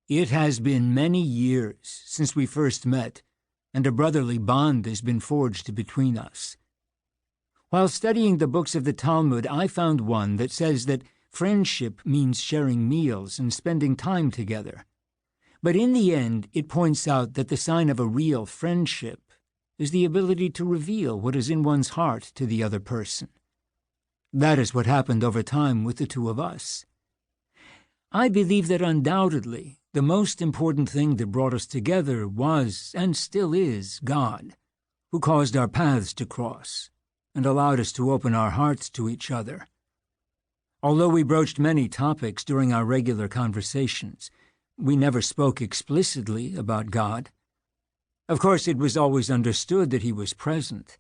It has been many years since we first met, and a brotherly bond has been forged between us. While studying the books of the Talmud, I found one that says that friendship means sharing meals and spending time together. But in the end, it points out that the sign of a real friendship is the ability to reveal what is in one's heart to the other person. That is what happened over time with the two of us. I believe that undoubtedly the most important thing that brought us together was, and still is, God, who caused our paths to cross and allowed us to open our hearts to each other. Although we broached many topics during our regular conversations, we never spoke explicitly about God. Of course, it was always understood that he was present.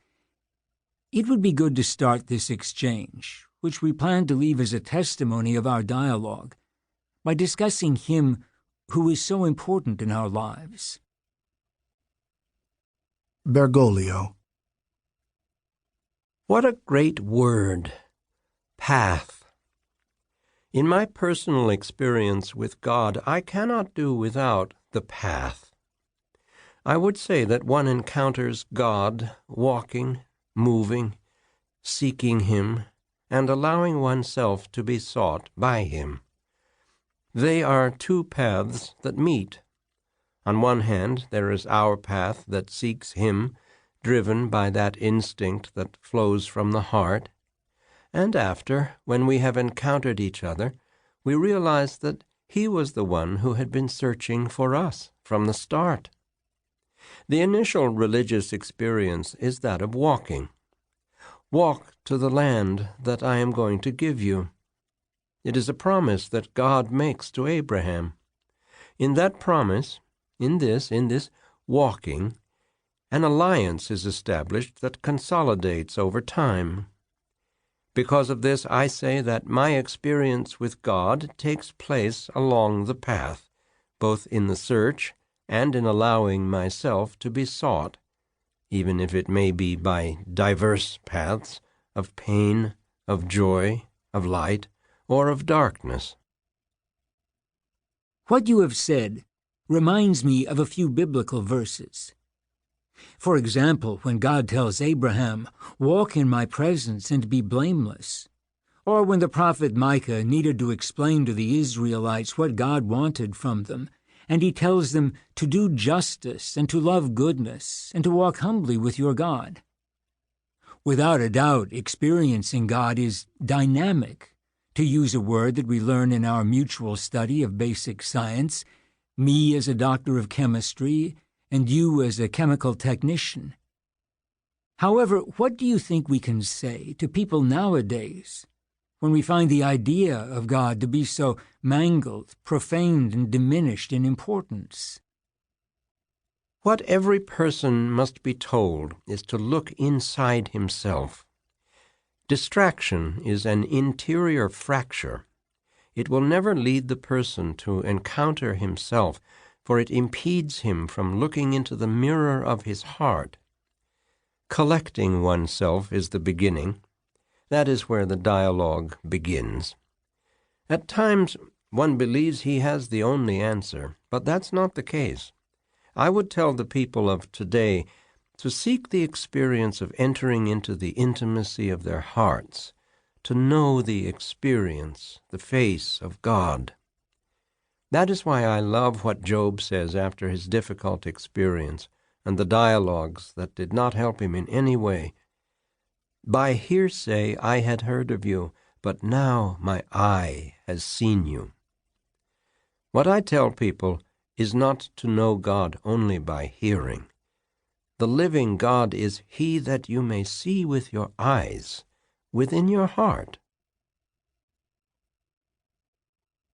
It would be good to start this exchange, which we plan to leave as a testimony of our dialogue, by discussing him who is so important in our lives. Bergoglio. What a great word, path. In my personal experience with God, I cannot do without the path. I would say that one encounters God walking, moving, seeking him, and allowing oneself to be sought by him. They are two paths that meet. On one hand, there is our path that seeks him, driven by that instinct that flows from the heart. And after, when we have encountered each other, we realize that he was the one who had been searching for us from the start. The initial religious experience is that of walking. Walk to the land that I am going to give you. It is a promise that God makes to Abraham. In that promise, in this walking, an alliance is established that consolidates over time. Because of this, I say that my experience with God takes place along the path, both in the search and in allowing myself to be sought, even if it may be by diverse paths of pain, of joy, of light, or of darkness. What you have said reminds me of a few biblical verses. For example, when God tells Abraham, "Walk in my presence and be blameless," or when the prophet Micah needed to explain to the Israelites what God wanted from them, and he tells them to do justice and to love goodness and to walk humbly with your God. Without a doubt, experiencing God is dynamic, to use a word that we learn in our mutual study of basic science, me as a doctor of chemistry and you as a chemical technician. However, what do you think we can say to people nowadays when we find the idea of God to be so mangled, profaned, and diminished in importance? What every person must be told is to look inside himself. Distraction is an interior fracture. It will never lead the person to encounter himself, for it impedes him from looking into the mirror of his heart. Collecting oneself is the beginning. That is where the dialogue begins. At times, one believes he has the only answer, but that's not the case. I would tell the people of today to seek the experience of entering into the intimacy of their hearts, to know the experience, the face of God. That is why I love what Job says after his difficult experience and the dialogues that did not help him in any way. By hearsay I had heard of you, but now my eye has seen you. What I tell people is not to know God only by hearing. The living God is he that you may see with your eyes, within your heart.